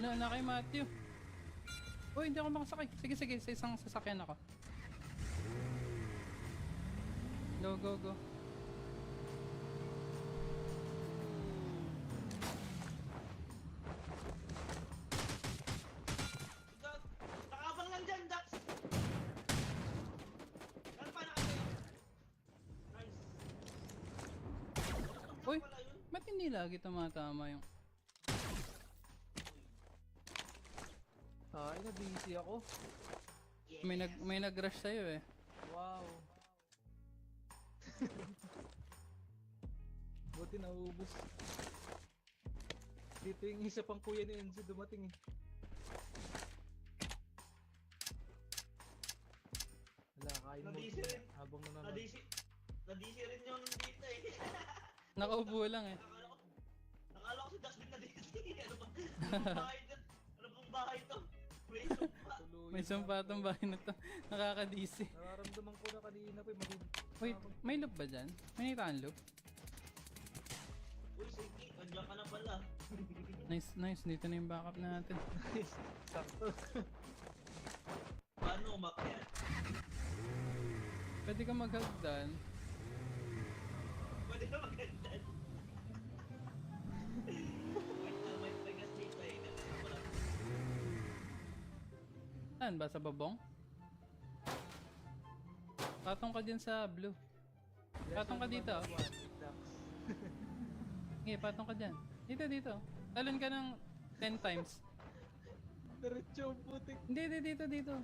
Na kay Matthew. Uy, hindi ako makasakay. Sige, sige, sa isang sasakyan ako. Go, go, go. Nakabang lang dyan, Dax! Ano pa na kayo? Nice. Uy, ba't hindi lagi tumatama yung... Ay, na-busy ako. Yes. May nag-rush sa'yo eh. Wow. Buti naubos. Dito yung isa pang kuya ni Enzo dumating eh. Wala, kain mo. Nadisi rin. Habang nanonood. Nadisi rin yung dito eh. Nakaupo lang eh. Nakala ko si Dustin na dito. Ano ba? Bahay to? Ano bang bahay to? May sumpa. May sumpa tong bahay na to. Nakakadisi. Nararamdaman ko na kanina pa Wait, may loop ba dyan? May nakita loop? Uy, sige. Andiyan ka na pala. Nice, nice. Dito na yung backup natin. Sakto. Paano umakyat? Pwede ka maghagdan. Pwede na magandaan. Wait na, may gas dito eh. Ganun pala. Saan ba? Sa babong? Patong ka dyan sa blue. Patong ka dito. Okay, patong ka dyan. Dito, dito. Talon ka ng 10 times. Diretso, putik. Hindi, dito.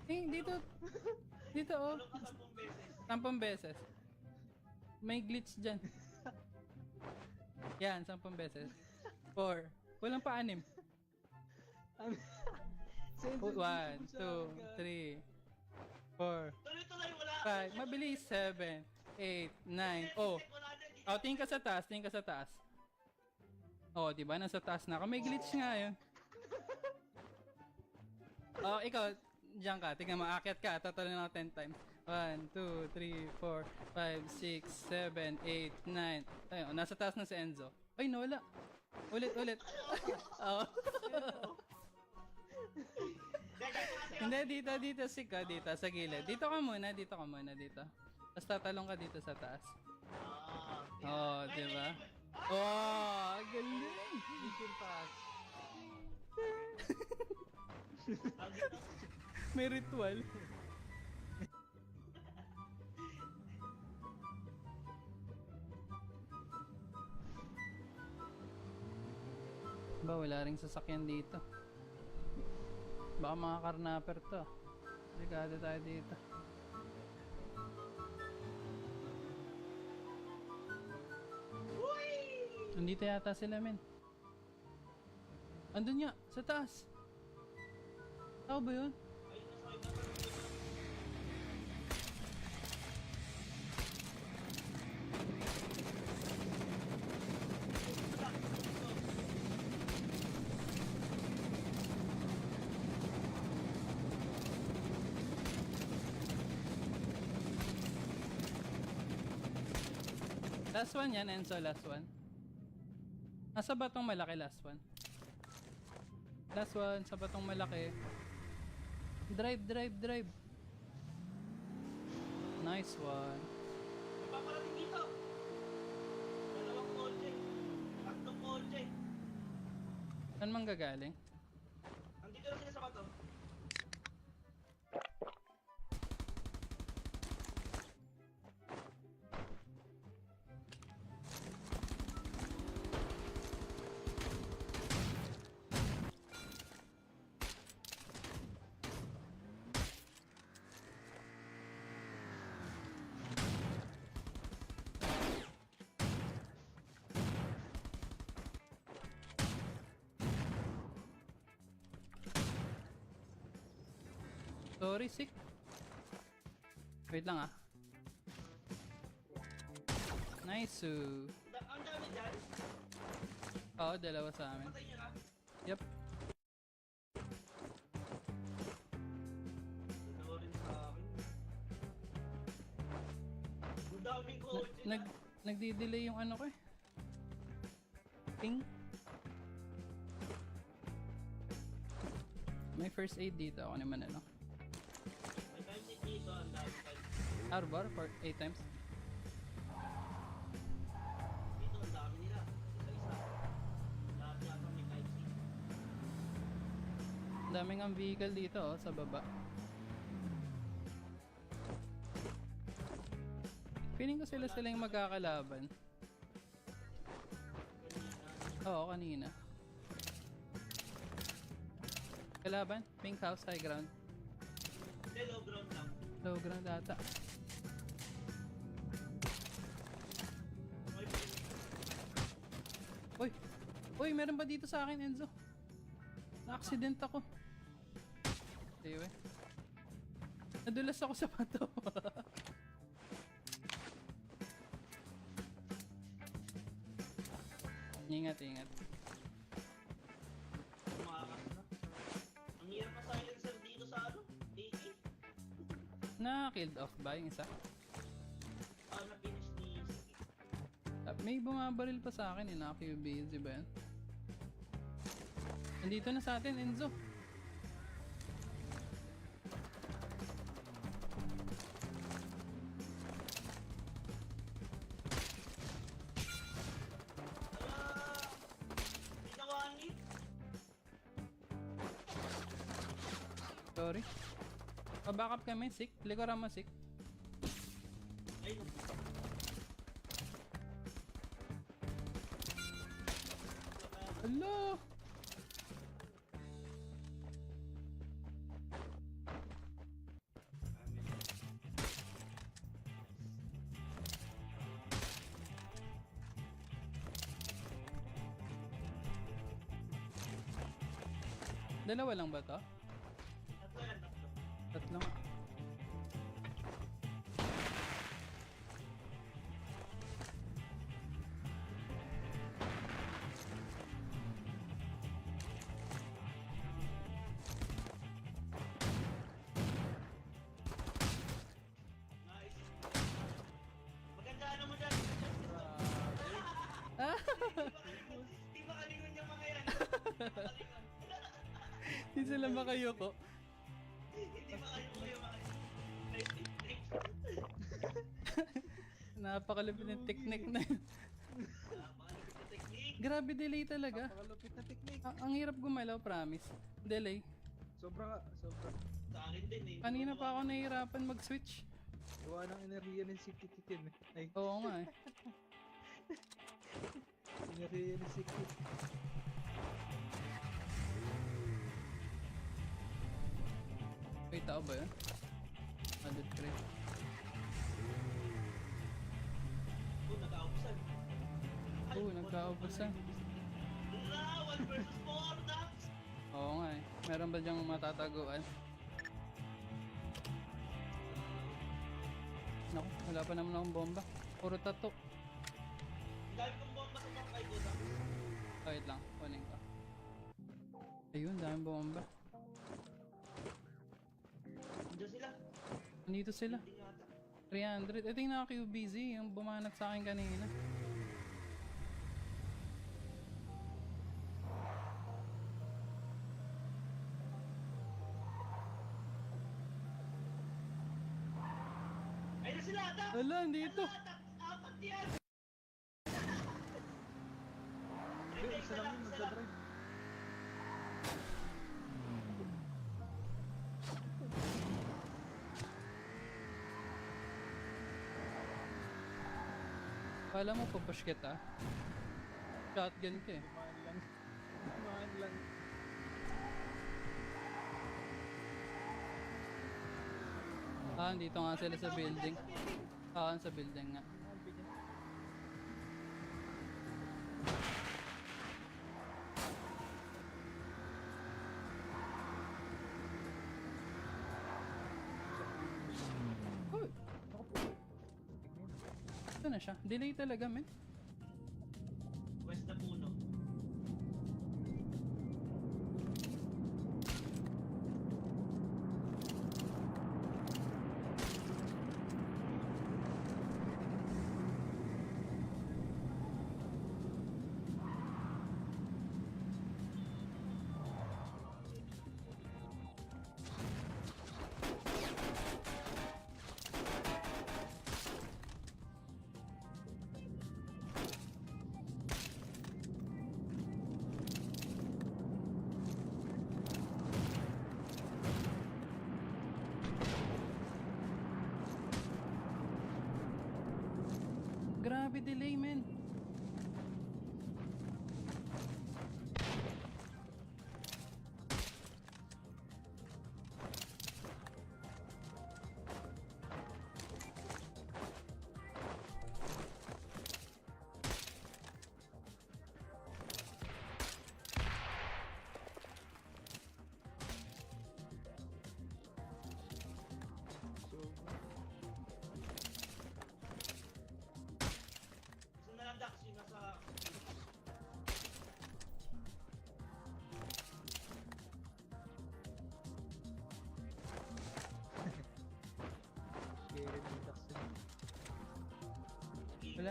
Eh, dito. Dito, oh. Ano ka 10 beses? 10 beses. May glitch dyan. Yan, 10 beses. 4. Walang pa 6. 1, 2, 3, 4, Tuloy-tuloy, wala. 5. Mabilis. 7, 8, 9. Oh. Wala na, di- Oh, tingin ka sa taas, tingin ka sa taas. Oh, di ba? Nasa taas na ako. May glitch nga yun. Oh, ikaw, diyan ka. Tingnan mo, aakyat ka. Tatalon ako 10 times. 1, 2, 3, 4, 5, 6, 7, 8, 9. Ayun, nasa taas na si Enzo. Ay, nawala. Ulit. Oh. Hindi, dito. Sika, dito, sa gilid. Dito ka muna. Tapos tatalong ka dito sa taas. Oh, di ba? Oh, galing. Mission pass. May ritual. Ba, wala ring sasakyan dito. Baka mga karnaper to. Ligado tayo dito. Nandito yata sila, men. Andun nga, sa taas. Tao ba yun? Last one yan, Enzo, last one. Nasa batong malaki, last one. Last one, sa batong malaki. Drive. Nice one. May paparating dito. Dalawang kotse. Tatlong kotse. Saan mang gagaling? Andito na sila sa bato. Sorry, sick. Wait lang ah. Nice. Ang dami dyan. Oo, dalawa sa amin. Patay niya ka. Yep. Dalawa rin sa akin. Ang daming kotse na. Nagdi-delay yung ano ko eh. Ping. May first aid dito. Ako naman ano. May time seat dito, ang dami time. Arbor for 8 times. Dito, ang dami nila. Isa-isa. Lahat yata may time seat. Ang daming ang vehicle dito oh, sa baba. Feeling ko sila yung magkakalaban. Oo, kanina. Kalaban? Pink house, high ground. Hindi, low ground lang. Low ground ata. May Uy! Uy, meron ba dito sa akin, Enzo? Na-accident ako. Anyway. Nadulas ako sa pato. Ingat, ingat. tumakas na. Ang hirap pa silencer dito sa ano? AK? Na-killed off ba yung isa? Na-finish ni Siki. May bumabaril pa sa akin, naka-QB, ba yan? Nandito na sa atin, Enzo. Pinawangit. Sorry. Pa-backup kami, sick. Likoran mo, sick. Ayun. Hello! Dalawa lang ba to? Tatlo yan, tatlo. Tatlo nga. Nice. Maganda ano mo dyan. Ah! Di ba kalingon yung mga yan? Makalingon. Hindi sila makayoko. Hindi ba kayo yung mga yan? Nice technique. Napakalupit ng technique na yun. Napakalupit na technique. Grabe delay talaga. Napakalupit na technique. Ang hirap gumalaw, promise. Delay. Sobra, sobra. Sa akin din eh. Kanina pa ako nahihirapan mag-switch. Gawa ng enerhiya ng si Kitikin. Ay, Oo nga eh. enerhiya ng si Kit. Wait, tao ba yun? 100 crate. Nagkaubusan. Oo, nagkaubusan. Wala, 1 versus 4, Dax. Oo nga eh. Meron ba dyang matataguan? Naku, wala pa naman akong bomba. Puro tato. Dahil kong bomba sa mga kay Dax. Wait lang, kunin ko. Ayun, daming bomba. Diyan sila. Nandito sila. Hindi yata. 300. Ito yung naka-QBZ, yung bumanat sa akin kanina. Ayun na sila, Dax. Wala, nandito. Wala, Dax. Apat yan. Hindi, isa lang yun, nagdadrive. Kala mo pupush kita. Shotgun ka eh. Dumaan lang. Dumaan lang. Ah, dito nga sila sa building. Ah, sa building nga. Uy! Ito na siya. Delay talaga, men. West na puno.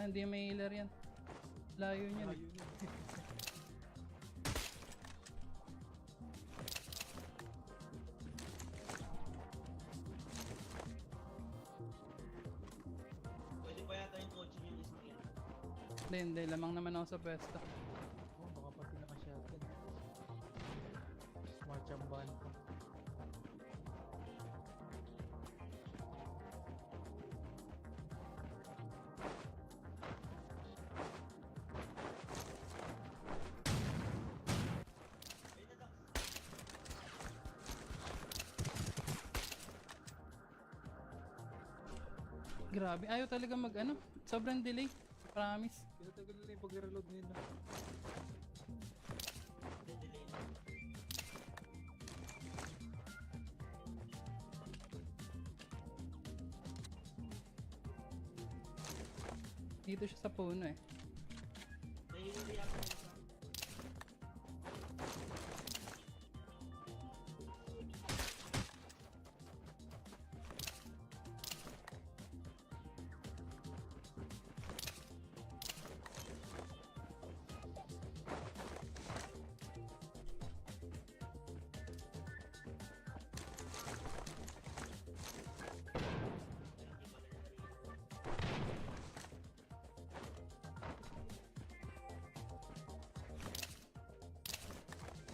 hindi may healer yan. Layo niya. Ayun yun. Pwede pa yata yung coaching yung isang yan. Hindi, lamang naman ako sa pwesto. Oh, baka pati naka-shotgun. Machamban ka. Ayun na lang. Grabe, ayaw talaga mag ano. Sobrang delay. Promise. Pinatagal nila yung pag-reload nila. Delay na. Dito siya sa puno eh. Nahihili yata yung isa.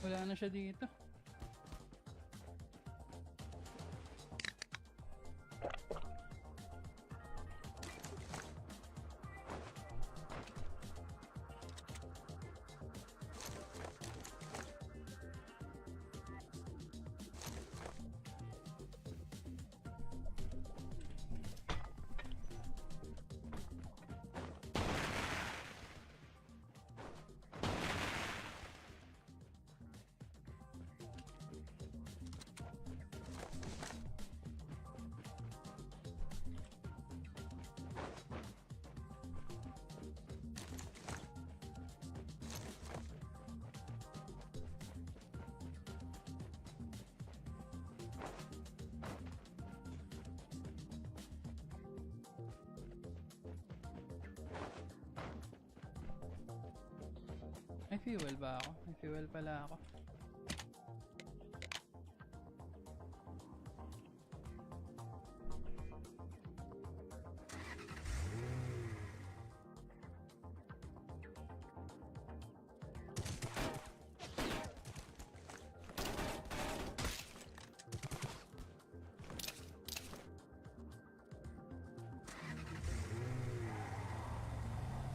Wala na siya dito. May fuel ba ako? May fuel pala ako.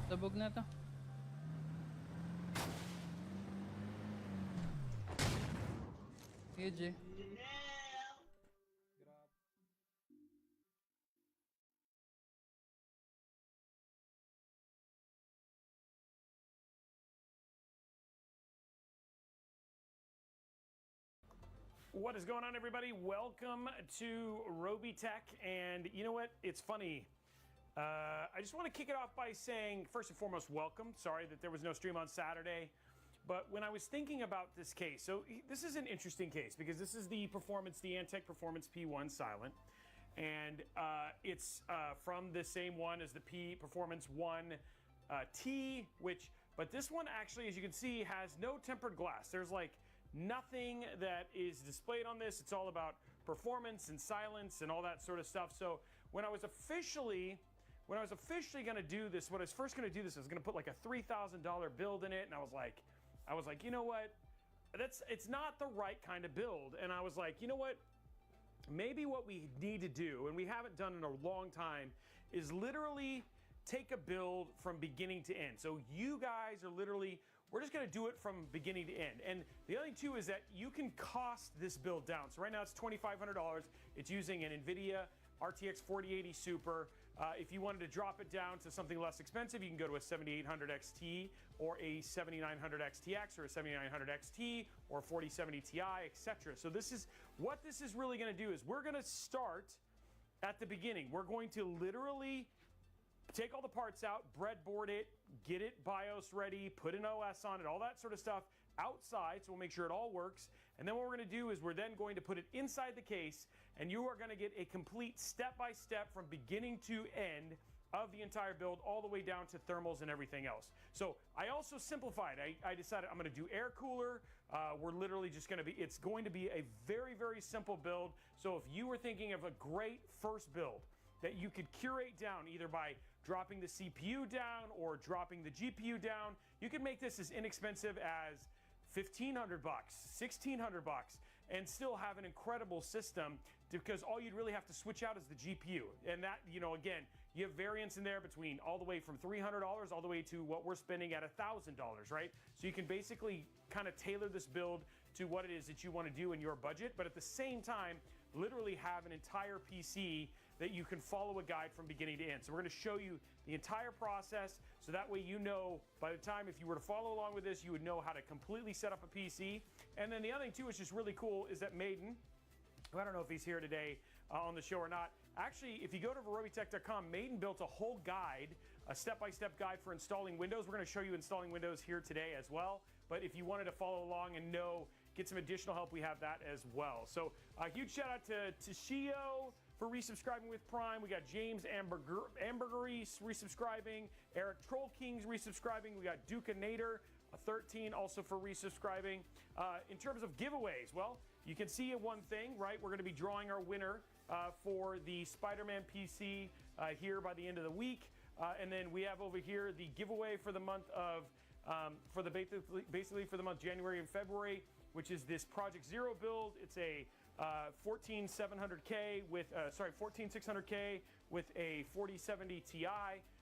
Sabog na to. GG. Hell! Grabe. What is going on, everybody? Welcome to Roby Tech. And you know what? It's funny. I just want to kick it off by saying, first and foremost, welcome. Sorry that there was no stream on Saturday. But when I was thinking about this case, so this is an interesting case because this is the Antec Performance P1 Silent. And it's from the same one as the P Performance 1 T, but this one actually, as you can see, has no tempered glass. There's like nothing that is displayed on this. It's all about performance and silence and all that sort of stuff. So when I was officially going to do this, I was going to put like a $3,000 build in it, and I was like, you know what? It's not the right kind of build. And I was like, you know what? Maybe what we need to do, and we haven't done in a long time, is literally take a build from beginning to end. So you guys are literally, we're just going to do it from beginning to end. And the other thing too is that you can cost this build down. So right now it's $2,500. It's using an NVIDIA RTX 4080 Super. If you wanted to drop it down to something less expensive, you can go to a 7800 XT or a 7900 XTX or a 7900 XT or 4070 Ti, etc. So this is what this is really going to do is we're going to start at the beginning. We're going to literally take all the parts out, breadboard it, get it BIOS ready, put an OS on it, all that sort of stuff outside, so we'll make sure it all works. And then what we're going to do is we're then going to put it inside the case, and you are going to get a complete step-by-step from beginning to end of the entire build all the way down to thermals and everything else. So I also simplified. I decided I'm going to do air cooler. We're literally just going to be, it's going to be a very, very simple build. So if you were thinking of a great first build that you could curate down either by dropping the CPU down or dropping the GPU down, you could make this as inexpensive as $1,500, $1,600, and still have an incredible system, because all you'd really have to switch out is the GPU. And that, you know, again, you have variance in there between all the way from $300 all the way to what we're spending at $1,000, right? So you can basically kind of tailor this build to what it is that you want to do in your budget, but at the same time, literally have an entire PC that you can follow a guide from beginning to end. So we're going to show you the entire process, so that way you know by the time, if you were to follow along with this, you would know how to completely set up a PC. And then the other thing too, is just really cool, is that Maiden, who I don't know if he's here today on the show or not, actually, if you go to robitech.com, Maiden built a whole guide, a step-by-step guide for installing Windows. We're going to show you installing Windows here today as well. But if you wanted to follow along and know, get some additional help, we have that as well. So a huge shout out to Shio for resubscribing with Prime. We got James Ambergery resubscribing, Eric Troll Kings resubscribing. We got Duke Nader 13 also for resubscribing. In terms of giveaways, well, you can see one thing, right? We're going to be drawing our winner for the Spider-Man PC here by the end of the week. And then we have over here the giveaway for the month of, basically for the month January and February, which is this Project Zero build. It's a 14600K with, 14600K with a 4070 Ti.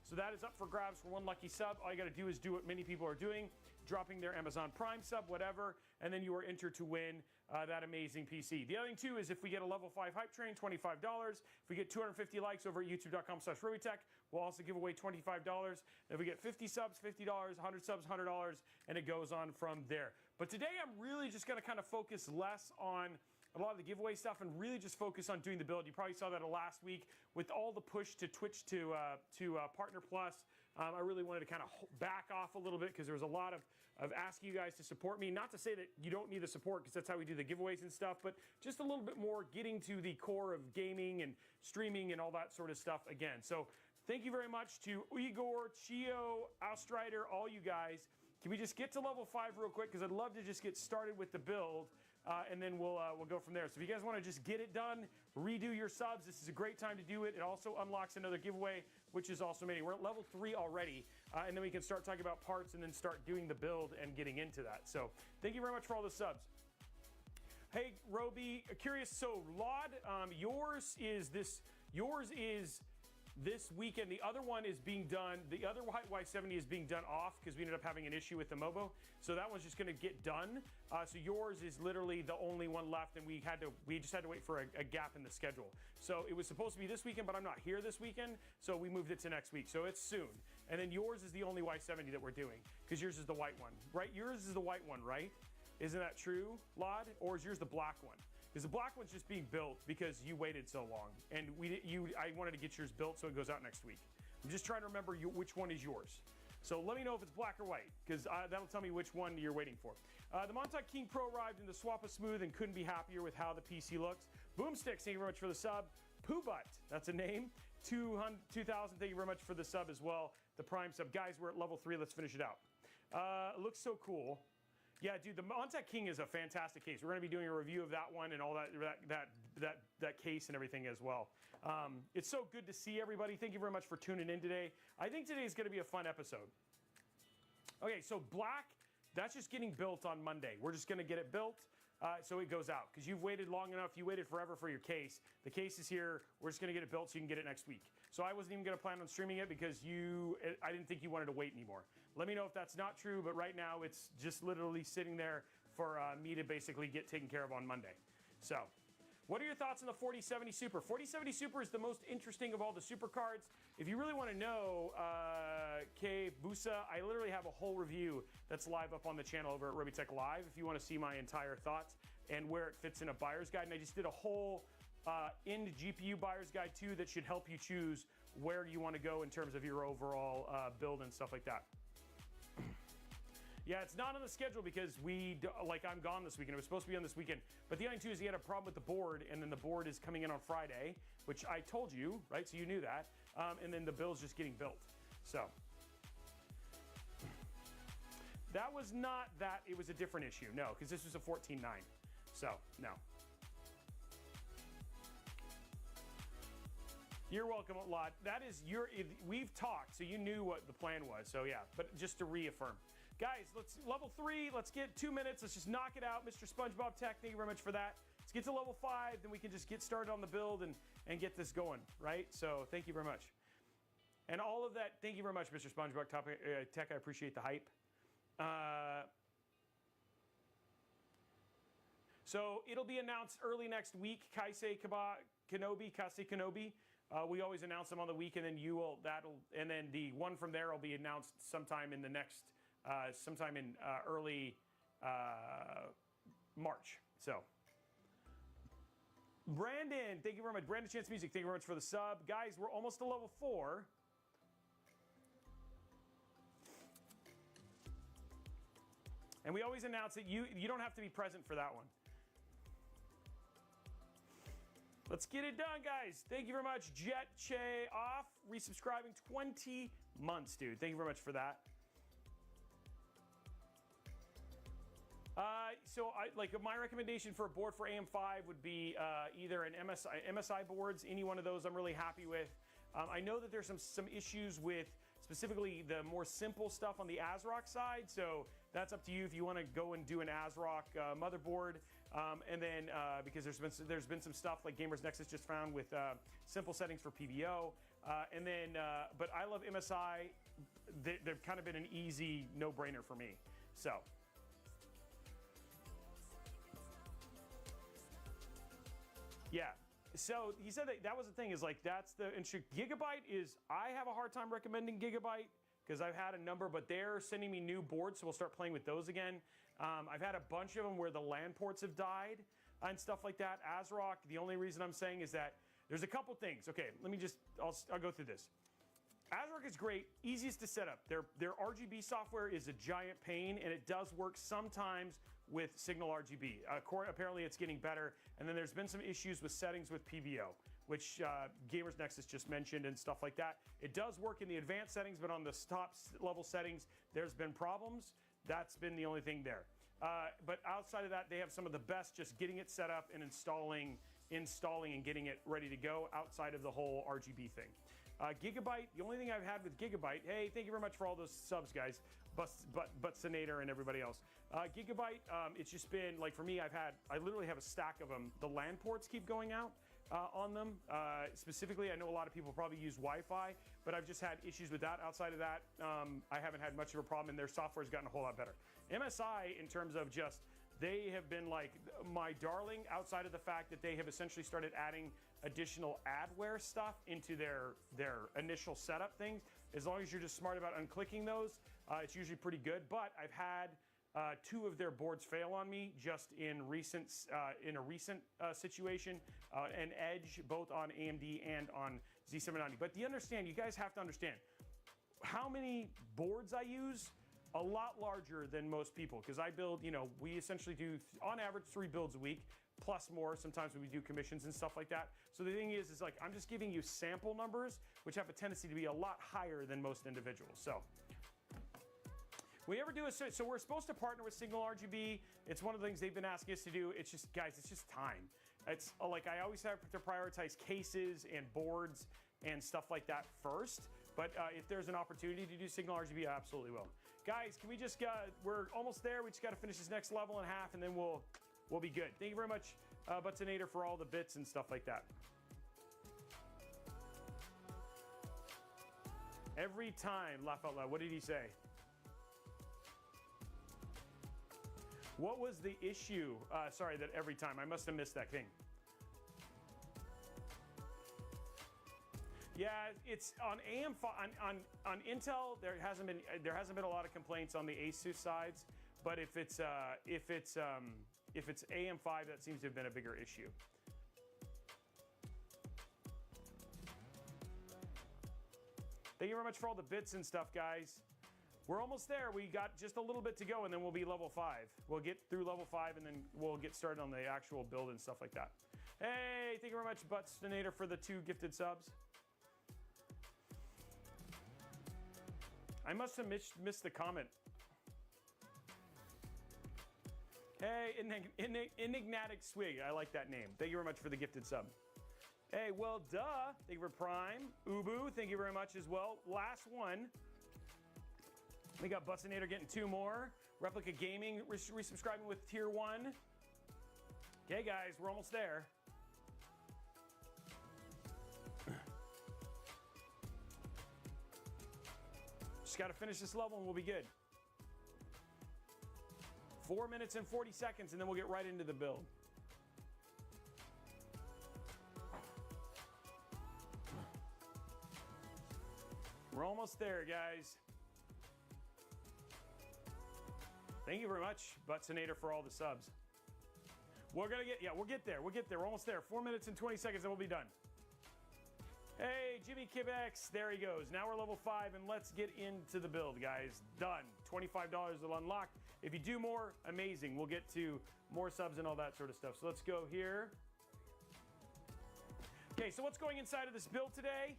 So that is up for grabs for one lucky sub. All you got to do is do what many people are doing, dropping their Amazon Prime sub, whatever, and then you are entered to win that amazing PC. The other thing too is if we get a level 5 hype train, $25. If we get 250 likes over at youtube.com/robitech, we'll also give away $25. If we get 50 subs, $50, 100 subs, $100, and it goes on from there. But today I'm really just going to kind of focus less on a lot of the giveaway stuff and really just focus on doing the build. You probably saw that last week with all the push to Twitch to Partner Plus. I really wanted to kind of back off a little bit because there was a lot of asking you guys to support me. Not to say that you don't need the support, because that's how we do the giveaways and stuff, but just a little bit more getting to the core of gaming and streaming and all that sort of stuff again. So thank you very much to Igor, Chio, Austrider, all you guys. Can we just get to level 5 real quick? Because I'd love to just get started with the build. And then we'll go from there. So if you guys want to just get it done, redo your subs, this is a great time to do it. It also unlocks another giveaway, which is also amazing. We're at level 3 already, and then we can start talking about parts and then start doing the build and getting into that. So thank you very much for all the subs. Hey, Roby, curious. So Laud, yours is this weekend. The other one is being done. The other Y70 is being done off because we ended up having an issue with the Mobo. So that one's just going to get done. So yours is literally the only one left, and we just had to wait for a gap in the schedule. So it was supposed to be this weekend, but I'm not here this weekend, so we moved it to next week. So it's soon. And then yours is the only Y70 that we're doing because yours is the white one, right? Yours is the white one, right? Isn't that true, Laud? Or is yours the black one? Because the black one's just being built because you waited so long, and I wanted to get yours built so it goes out next week. I'm just trying to remember which one is yours. So let me know if it's black or white, because that'll tell me which one you're waiting for. The Montauk King Pro arrived in the swap of smooth and couldn't be happier with how the PC looks. Boomsticks, thank you very much for the sub. Poobutt, that's a name. 2000, thank you very much for the sub as well. The Prime sub. Guys, we're at level 3. Let's finish it out. It looks so cool. Yeah, dude, the Montauk King is a fantastic case. We're going to be doing a review of that one and all that case and everything as well. It's so good to see everybody. Thank you very much for tuning in today. I think today is going to be a fun episode. Okay, so black, that's just getting built on Monday. We're just going to get it built so it goes out, because you've waited long enough. You waited forever for your case. The case is here. We're just going to get it built so you can get it next week. So I wasn't even going to plan on streaming it because I didn't think you wanted to wait anymore. Let me know if that's not true, but right now it's just literally sitting there for me to basically get taken care of on Monday. So, what are your thoughts on the 4070 Super? 4070 Super is the most interesting of all the super cards. If you really want to know, K Busa, I literally have a whole review that's live up on the channel over at Robitech Live if you want to see my entire thoughts and where it fits in a buyer's guide. And I just did a whole end GPU buyer's guide too that should help you choose where you want to go in terms of your overall build and stuff like that. Yeah, it's not on the schedule because I'm gone this weekend. It was supposed to be on this weekend. But the other thing too is he had a problem with the board, and then the board is coming in on Friday, which I told you, right? So you knew that. and then the build's just getting built. So that was not that. It was a different issue. No, because this was a 14.9. So no. You're welcome a lot. That is we've talked, so you knew what the plan was. So yeah, but just to reaffirm. Guys, let's level 3. Let's get 2 minutes. Let's just knock it out. Mr. SpongeBob Tech, thank you very much for that. Let's get to level 5, then we can just get started on the build and get this going, right? So thank you very much. And all of that, thank you very much, Mr. SpongeBob Tech. I appreciate the hype. So it'll be announced early next week. Kase Kenobi. We always announce them on the week, and then and then the one from there will be announced sometime in the next, sometime in early March. So, Brandon, thank you very much. Brandon Chance Music, thank you very much for the sub, guys. We're almost to level 4. And we always announce that you don't have to be present for that one. Let's get it done, guys. Thank you very much. Jet Che off, resubscribing 20 months, dude. Thank you very much for that. So my recommendation for a board for AM5 would be either an MSI boards, any one of those I'm really happy with. I know that there's some issues with specifically the more simple stuff on the ASRock side, so that's up to you if you want to go and do an ASRock motherboard. And then because there's been some stuff like Gamers Nexus just found with simple settings for PVO, and then but I love MSI. They've kind of been an easy no-brainer for me. So. Yeah, so he said that was the thing, is like that's the issue. Gigabyte is, I have a hard time recommending Gigabyte because I've had a number, but they're sending me new boards, so we'll start playing with those again. I've had a bunch of them where the LAN ports have died and stuff like that. ASRock, the only reason I'm saying is that there's a couple things. Okay, let me just, I'll go through this. ASRock is great, easiest to set up. Their RGB software is a giant pain, and it does work sometimes with Signal RGB. Apparently it's getting better, and then there's been some issues with settings with PVO, which Gamers Nexus just mentioned and stuff like that. It does work in the advanced settings, but on the top level settings, there's been problems. That's been the only thing there. But outside of that, they have some of the best just getting it set up and installing and getting it ready to go outside of the whole RGB thing. Gigabyte, the only thing I've had with Gigabyte, hey, thank you very much for all those subs, guys. Butsinator and everybody else. Gigabyte, it's just been, like for me, I literally have a stack of them. The LAN ports keep going out on them. Specifically, I know a lot of people probably use Wi-Fi, but I've just had issues with that. Outside of that, I haven't had much of a problem, and their software's gotten a whole lot better. MSI, in terms of just, they have been like my darling, outside of the fact that they have essentially started adding additional adware stuff into their initial setup things. As long as you're just smart about unclicking those, it's usually pretty good. But I've had 2 of their boards fail on me just in a recent situation, an Edge, both on AMD and on Z790. But you guys have to understand how many boards I use. A lot larger than most people, because I build, we essentially do on average 3 builds a week, plus more. Sometimes we do commissions and stuff like that. So the thing is like, I'm just giving you sample numbers, which have a tendency to be a lot higher than most individuals. So we ever do so we're supposed to partner with Signal RGB. It's one of the things they've been asking us to do. It's just, guys, it's just time. It's like, I always have to prioritize cases and boards and stuff like that first. But if there's an opportunity to do Signal RGB, I absolutely will. Guys, can we just, we're almost there. We just got to finish this next level and a half, and then we'll be good. Thank you very much, Butsinator, for all the bits and stuff like that. Every time, laugh out loud. What did he say? What was the issue? Sorry, that every time. I must have missed that thing. Yeah, it's on AM5 on Intel. There hasn't been a lot of complaints on the Asus sides, but if it's AM5, that seems to have been a bigger issue. Thank you very much for all the bits and stuff, guys. We're almost there. We got just a little bit to go, and then we'll be level 5. We'll get through level 5, and then we'll get started on the actual build and stuff like that. Hey, thank you very much, Butsinator, for the 2 gifted subs. I must have missed the comment. Hey, Enigmatic Swig. I like that name. Thank you very much for the gifted sub. Hey, well, duh. Thank you for Prime. Ubu, thank you very much as well. Last one. We got Butsinator getting 2 more. Replica Gaming resubscribing with tier 1. Okay, guys, we're almost there. Just got to finish this level and we'll be good. 4 minutes and 40 seconds, and then we'll get right into the build. We're almost there, guys. Thank you very much, Butsinator, for all the subs. We're gonna get, we'll get there. We'll get there. We're almost there. 4 minutes and 20 seconds, and we'll be done. Hey, Jimmy Kibex, there he goes. Now we're level 5, and let's get into the build, guys. Done. $25 will unlock. If you do more, amazing. We'll get to more subs and all that sort of stuff. So let's go here. Okay, so what's going inside of this build today?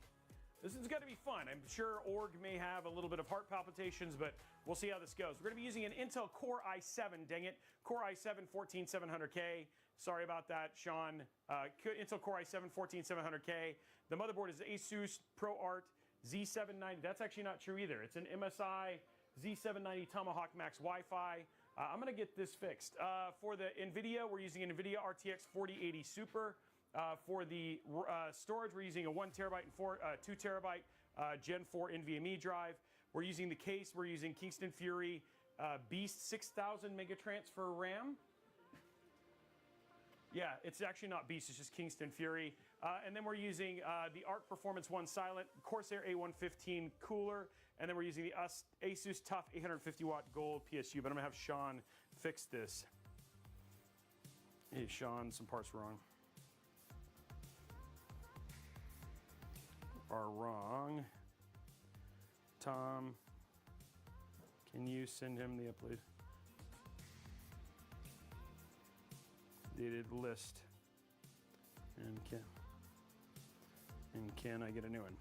This is going to be fun. I'm sure Org may have a little bit of heart palpitations, but we'll see how this goes. We're going to be using an Intel Core i7, dang it. Core i7 14700K. Sorry about that, Sean. Intel Core i7 14700K. The motherboard is ASUS ProArt Z790. That's actually not true either. It's an MSI Z790 Tomahawk Max Wi-Fi. I'm going to get this fixed. For the NVIDIA, we're using an NVIDIA RTX 4080 Super. For the storage, we're using a 1 terabyte and 2 terabyte Gen 4 NVMe drive. We're using the case. We're using Kingston Fury Beast 6000 Megatransfer RAM. Yeah, it's actually not Beast, it's just Kingston Fury. And then we're using the Arc Performance 1 Silent Corsair A115 cooler. And then we're using the ASUS TUF 850 watt gold PSU. But I'm gonna have Sean fix this. Hey, Sean, some parts wrong. Are wrong. Tom, can you send him the upload? Dated list. And can I get a new one?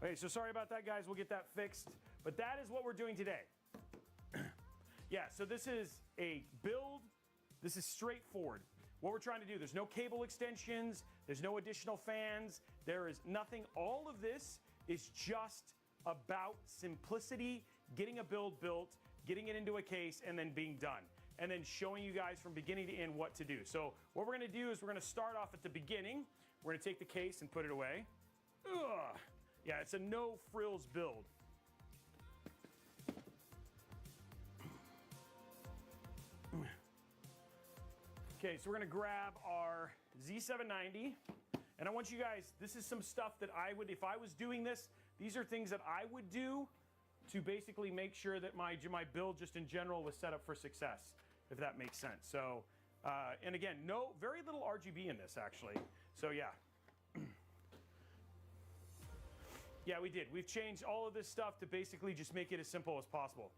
Okay, so sorry about that, guys. We'll get that fixed. But that is what we're doing today. Yeah, so this is a build. This is straightforward. What we're trying to do, there's no cable extensions, there's no additional fans, there is nothing. All of this is just about simplicity, getting a build built, getting it into a case, and then being done. And then showing you guys from beginning to end what to do. So what we're gonna do is we're gonna start off at the beginning. We're gonna take the case and put it away. Ugh. Yeah, it's a no frills build. Okay, so we're gonna grab our Z790, and I want you guys, this is some stuff that I would, if I was doing this, these are things that I would do to basically make sure that my build just in general was set up for success, if that makes sense. So, and again, very little RGB in this actually. So yeah. Yeah, we did. We've changed all of this stuff to basically just make it as simple as possible.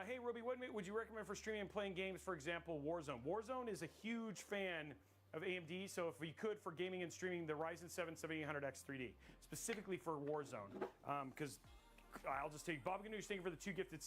Hey, Ruby, what would you recommend for streaming and playing games, for example, Warzone? Warzone is a huge fan of AMD, so if we could, for gaming and streaming, the Ryzen 7 7800X 3D, specifically for Warzone. Because I'll just take Bob Ganoush, thank you for the 2 gifted